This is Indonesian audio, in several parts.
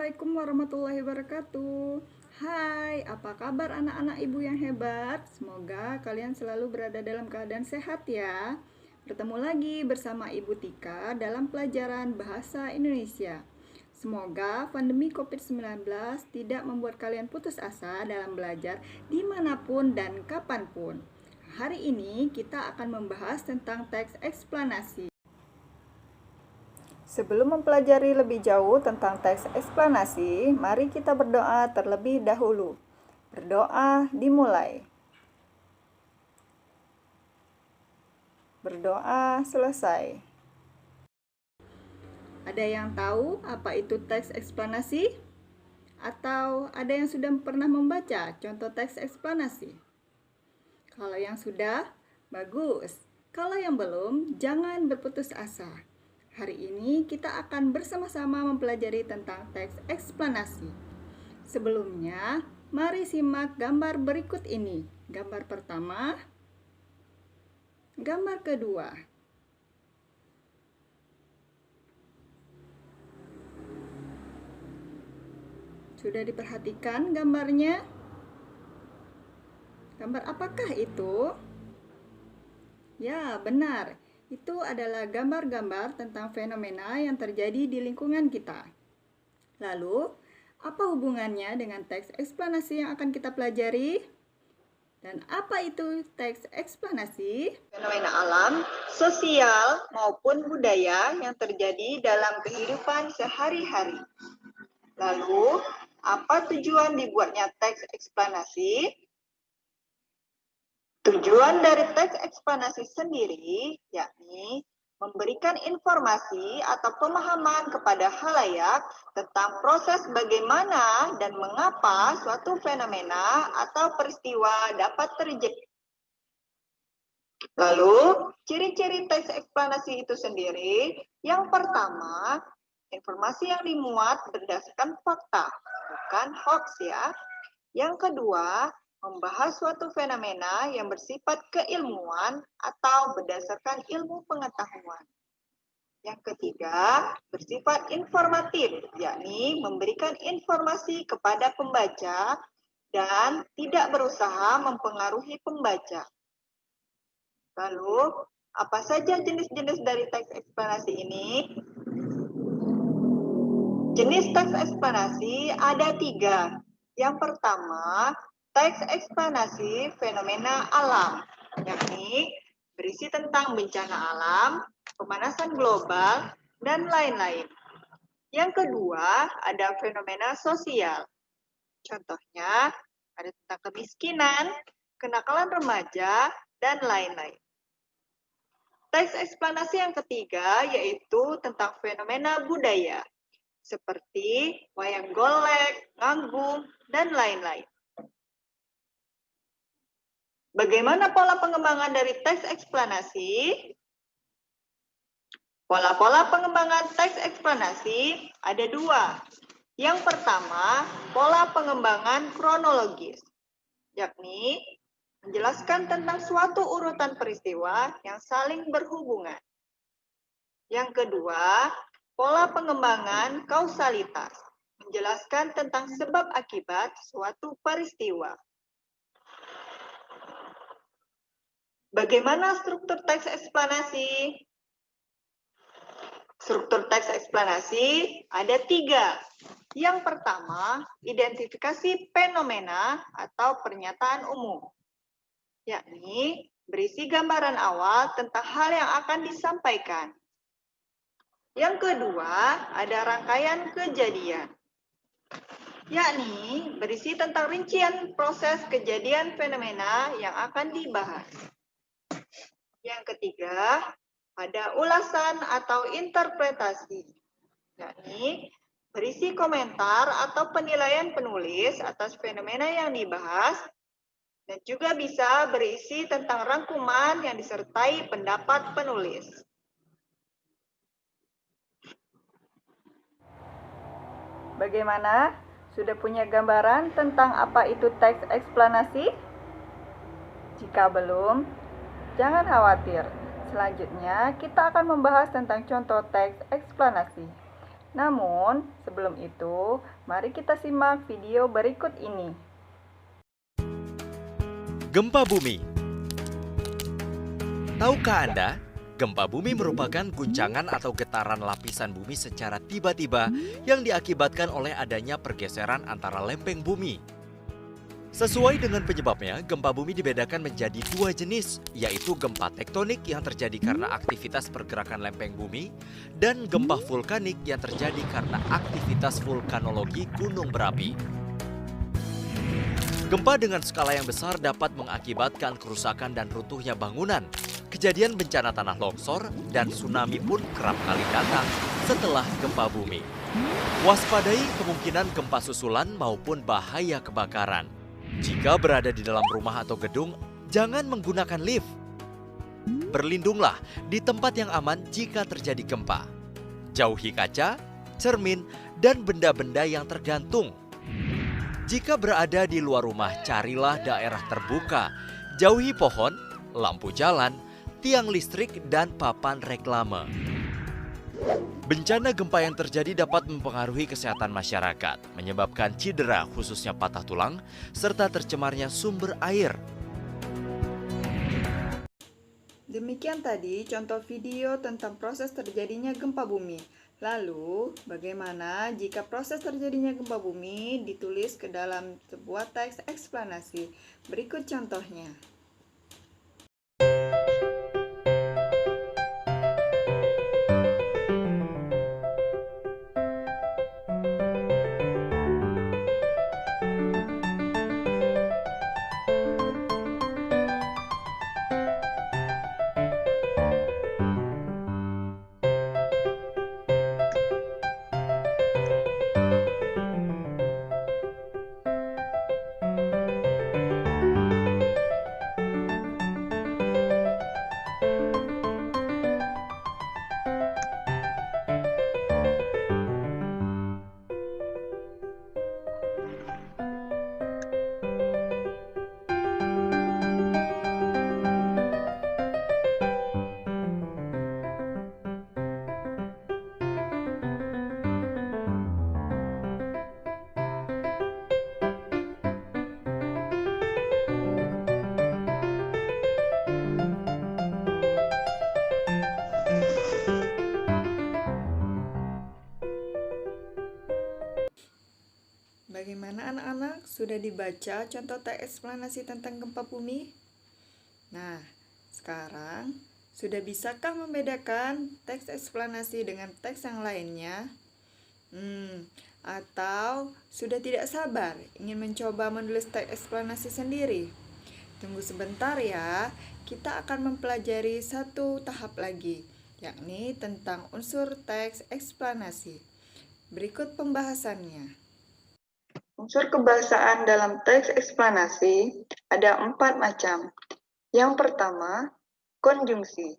Assalamualaikum warahmatullahi wabarakatuh. Hai, apa kabar anak-anak ibu yang hebat? Semoga kalian selalu berada dalam keadaan sehat ya. Bertemu lagi bersama Ibu Tika dalam pelajaran Bahasa Indonesia. Semoga pandemi COVID-19 tidak membuat kalian putus asa dalam belajar dimanapun dan kapanpun. Hari ini kita akan membahas tentang teks eksplanasi. Sebelum mempelajari lebih jauh tentang teks eksplanasi, mari kita berdoa terlebih dahulu. Berdoa dimulai. Berdoa selesai. Ada yang tahu apa itu teks eksplanasi? Atau ada yang sudah pernah membaca contoh teks eksplanasi? Kalau yang sudah, bagus. Kalau yang belum, jangan berputus asa. Hari ini kita akan bersama-sama mempelajari tentang teks eksplanasi. Sebelumnya, mari simak gambar berikut ini. Gambar pertama, gambar kedua. Sudah diperhatikan gambarnya? Gambar apakah itu? Ya, benar. Itu adalah gambar-gambar tentang fenomena yang terjadi di lingkungan kita. Lalu, apa hubungannya dengan teks eksplanasi yang akan kita pelajari? Dan apa itu teks eksplanasi? Fenomena alam, sosial, maupun budaya yang terjadi dalam kehidupan sehari-hari. Lalu, apa tujuan dibuatnya teks eksplanasi? Tujuan dari teks eksplanasi sendiri yakni memberikan informasi atau pemahaman kepada khalayak tentang proses bagaimana dan mengapa suatu fenomena atau peristiwa dapat terjadi. Lalu, ciri-ciri teks eksplanasi itu sendiri, yang pertama, informasi yang dimuat berdasarkan fakta, bukan hoax ya. Yang kedua, membahas suatu fenomena yang bersifat keilmuan atau berdasarkan ilmu pengetahuan. Yang ketiga, bersifat informatif, yakni memberikan informasi kepada pembaca dan tidak berusaha mempengaruhi pembaca. Lalu, apa saja jenis-jenis dari teks eksplanasi ini? Jenis teks eksplanasi ada 3. Yang pertama, teks eksplanasi fenomena alam, yakni berisi tentang bencana alam, pemanasan global, dan lain-lain. Yang kedua, ada fenomena sosial. Contohnya, ada tentang kemiskinan, kenakalan remaja, dan lain-lain. Teks eksplanasi yang ketiga yaitu tentang fenomena budaya, seperti wayang golek, nganggung, dan lain-lain. Bagaimana pola pengembangan dari teks eksplanasi? Pola-pola pengembangan teks eksplanasi ada 2. Yang pertama, pola pengembangan kronologis, yakni menjelaskan tentang suatu urutan peristiwa yang saling berhubungan. Yang kedua, pola pengembangan kausalitas, menjelaskan tentang sebab akibat suatu peristiwa. Bagaimana struktur teks eksplanasi? Struktur teks eksplanasi ada 3. Yang pertama, identifikasi fenomena atau pernyataan umum, yakni berisi gambaran awal tentang hal yang akan disampaikan. Yang kedua, ada rangkaian kejadian, yakni berisi tentang rincian proses kejadian fenomena yang akan dibahas. Yang ketiga, ada ulasan atau interpretasi, yakni berisi komentar atau penilaian penulis atas fenomena yang dibahas, dan juga bisa berisi tentang rangkuman yang disertai pendapat penulis. Bagaimana? Sudah punya gambaran tentang apa itu teks eksplanasi? Jika belum, jangan khawatir. Selanjutnya, kita akan membahas tentang contoh teks eksplanasi. Namun, sebelum itu, mari kita simak video berikut ini. Gempa bumi. Tahukah Anda, gempa bumi merupakan guncangan atau getaran lapisan bumi secara tiba-tiba yang diakibatkan oleh adanya pergeseran antara lempeng bumi. Sesuai dengan penyebabnya, gempa bumi dibedakan menjadi dua jenis, yaitu gempa tektonik yang terjadi karena aktivitas pergerakan lempeng bumi dan gempa vulkanik yang terjadi karena aktivitas vulkanologi gunung berapi. Gempa dengan skala yang besar dapat mengakibatkan kerusakan dan runtuhnya bangunan. Kejadian bencana tanah longsor dan tsunami pun kerap kali datang setelah gempa bumi. Waspadai kemungkinan gempa susulan maupun bahaya kebakaran. Jika berada di dalam rumah atau gedung, jangan menggunakan lift. Berlindunglah di tempat yang aman jika terjadi gempa. Jauhi kaca, cermin, dan benda-benda yang tergantung. Jika berada di luar rumah, carilah daerah terbuka. Jauhi pohon, lampu jalan, tiang listrik, dan papan reklame. Bencana gempa yang terjadi dapat mempengaruhi kesehatan masyarakat, menyebabkan cedera khususnya patah tulang, serta tercemarnya sumber air. Demikian tadi contoh video tentang proses terjadinya gempa bumi. Lalu, bagaimana jika proses terjadinya gempa bumi ditulis ke dalam sebuah teks eksplanasi? Berikut contohnya. Bagaimana anak-anak? Sudah dibaca contoh teks eksplanasi tentang gempa bumi? Nah, sekarang sudah bisakah membedakan teks eksplanasi dengan teks yang lainnya? Atau sudah tidak sabar ingin mencoba menulis teks eksplanasi sendiri? Tunggu sebentar ya, kita akan mempelajari satu tahap lagi, yakni tentang unsur teks eksplanasi. Berikut pembahasannya. Unsur kebahasaan dalam teks eksplanasi ada 4 macam. Yang pertama, konjungsi.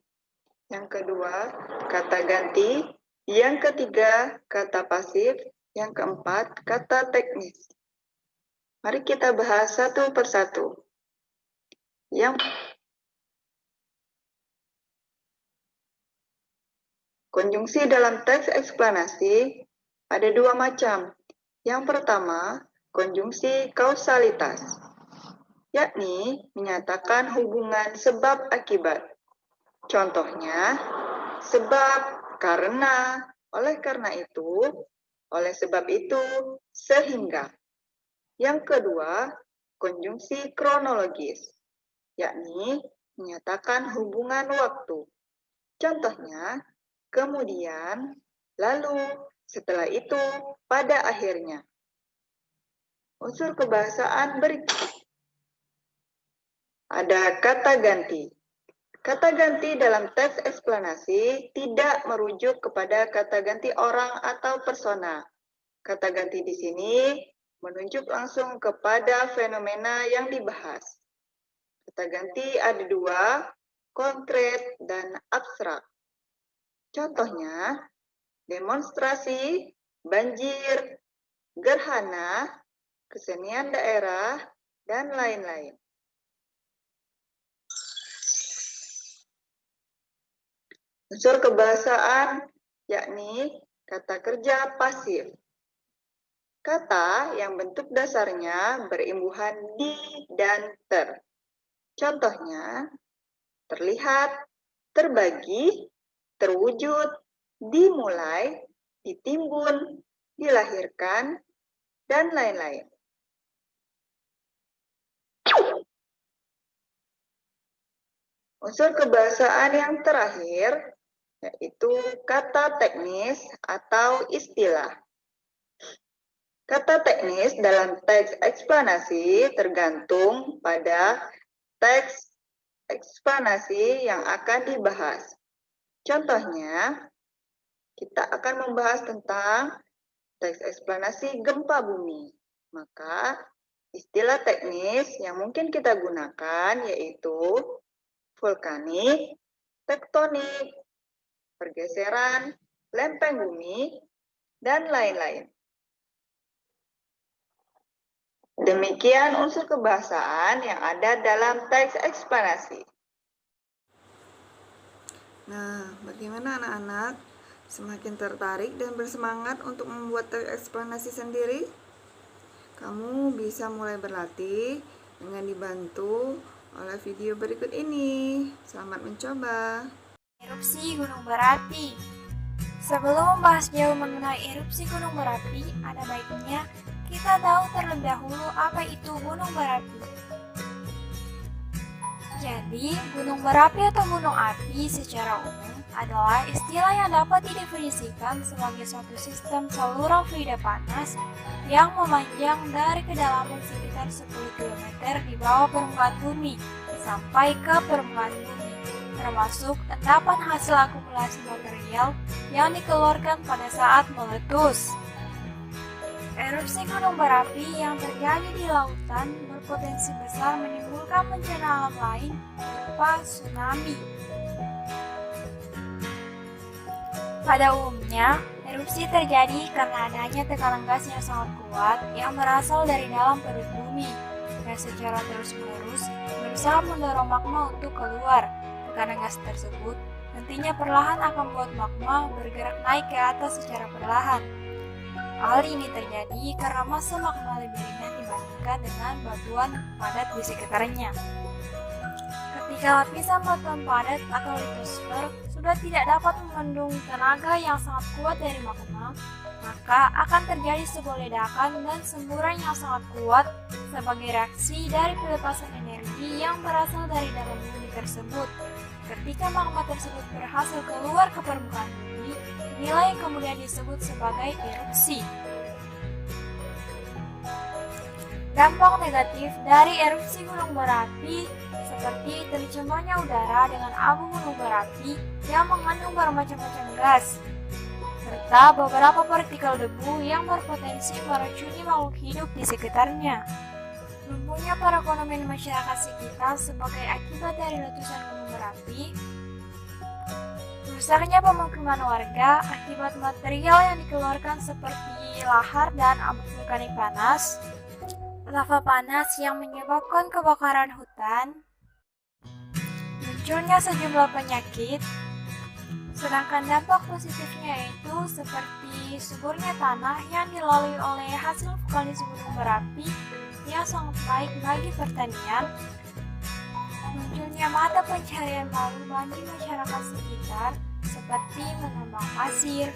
Yang kedua, kata ganti. Yang ketiga, kata pasif. Yang keempat, kata teknis. Mari kita bahas satu persatu. Konjungsi dalam teks eksplanasi ada 2 macam. Yang pertama, konjungsi kausalitas, yakni menyatakan hubungan sebab akibat. Contohnya, sebab, karena, oleh karena itu, oleh sebab itu, sehingga. Yang kedua, konjungsi kronologis, yakni menyatakan hubungan waktu. Contohnya, kemudian, lalu, setelah itu, pada akhirnya. Unsur kebahasaan berikut. Ada kata ganti. Kata ganti dalam teks eksplanasi tidak merujuk kepada kata ganti orang atau persona. Kata ganti di sini menunjuk langsung kepada fenomena yang dibahas. Kata ganti ada 2, konkret dan abstrak. Contohnya, demonstrasi, banjir, gerhana, kesenian daerah, dan lain-lain. Unsur kebahasaan yakni Kata kerja pasif. Kata yang bentuk dasarnya berimbuhan di dan ter. Contohnya, terlihat, terbagi, terwujud, dimulai, ditimbun, dilahirkan, dan lain-lain. Unsur kebahasaan yang terakhir yaitu kata teknis atau istilah. Kata teknis dalam teks eksplanasi tergantung pada teks eksplanasi yang akan dibahas. Contohnya, kita akan membahas tentang teks eksplanasi gempa bumi. Maka, istilah teknis yang mungkin kita gunakan yaitu vulkanik, tektonik, pergeseran, lempeng bumi, dan lain-lain. Demikian unsur kebahasaan yang ada dalam teks eksplanasi. Nah, bagaimana anak-anak? Semakin tertarik dan bersemangat untuk membuat teks eksplanasi sendiri? Kamu bisa mulai berlatih dengan dibantu oleh video berikut ini. Selamat mencoba. Erupsi gunung berapi. Sebelum membahas jauh mengenai erupsi gunung berapi, ada baiknya kita tahu terlebih dahulu apa itu gunung berapi. Jadi, gunung berapi atau gunung api secara umum adalah istilah yang dapat didefinisikan sebagai suatu sistem saluran fluida panas yang memanjang dari kedalaman sekitar 10 km di bawah permukaan bumi sampai ke permukaan bumi, termasuk endapan hasil akumulasi material yang dikeluarkan pada saat meletus. Erupsi gunung berapi yang terjadi di lautan berpotensi besar menimbulkan bencana alam lain berupa tsunami. Pada umumnya, erupsi terjadi karena adanya tekanan gas yang sangat kuat yang berasal dari dalam perut bumi dan secara terus-menerus berusaha mendorong magma untuk keluar. Tekanan gas tersebut nantinya perlahan akan membuat magma bergerak naik ke atas secara perlahan. Hal ini terjadi karena massa magma lebih ringan dibandingkan dengan batuan padat di sekitarnya. Ketika lapisan batuan padat atau litosfer sudah tidak dapat membendung tenaga yang sangat kuat dari magma, maka akan terjadi sebuah ledakan dan semburan yang sangat kuat sebagai reaksi dari pelepasan energi yang berasal dari dalam bumi tersebut. Ketika magma tersebut berhasil keluar ke permukaan bumi, inilah yang kemudian disebut sebagai erupsi. Dampak negatif dari erupsi gunung berapi seperti tercemarnya udara dengan abu gunung berapi yang mengandung bermacam-macam gas, serta beberapa partikel debu yang berpotensi meracuni makhluk hidup di sekitarnya. Lumpuhnya perekonomian masyarakat sekitar sebagai akibat dari letusan gunung berapi, rusaknya pemukiman warga akibat material yang dikeluarkan seperti lahar dan abu vulkanik panas, lava panas yang menyebabkan kebakaran hutan, munculnya sejumlah penyakit, sedangkan dampak positifnya yaitu seperti suburnya tanah yang dilalui oleh hasil vulkanis gunung berapi yang sangat baik bagi pertanian, munculnya mata pencaharian baru bagi masyarakat sekitar seperti menambang pasir.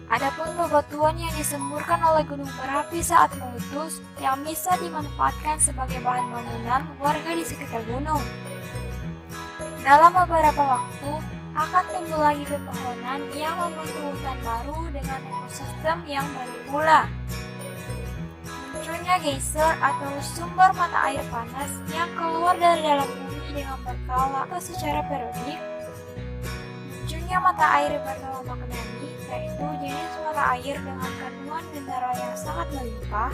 Adapun bebatuan yang disemburkan oleh gunung berapi saat meletus yang bisa dimanfaatkan sebagai bahan bangunan warga di sekitar gunung. Dalam beberapa waktu akan tumbuh lagi pepohonan yang membentuk hutan baru dengan ekosistem yang baru pula. Munculnya geyser atau sumber mata air panas yang keluar dari dalam bumi dengan berkala atau secara periodik. Munculnya mata air bernama Magnani, yaitu jenis mata air dengan kandungan mineral yang sangat melimpah.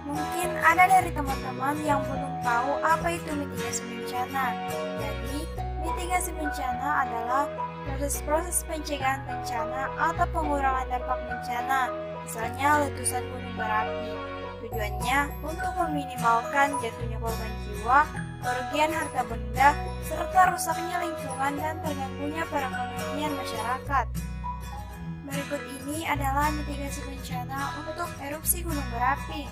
Mungkin ada dari teman-teman yang belum tahu apa itu mitigasi bencana. Jadi, mitigasi bencana adalah proses-proses pencegahan bencana atau pengurangan dampak bencana, misalnya letusan gunung berapi. Tujuannya untuk meminimalkan jatuhnya korban jiwa kerugian harta benda, serta rusaknya lingkungan dan terganggunya perekonomian masyarakat. Berikut ini adalah mitigasi bencana untuk erupsi gunung berapi.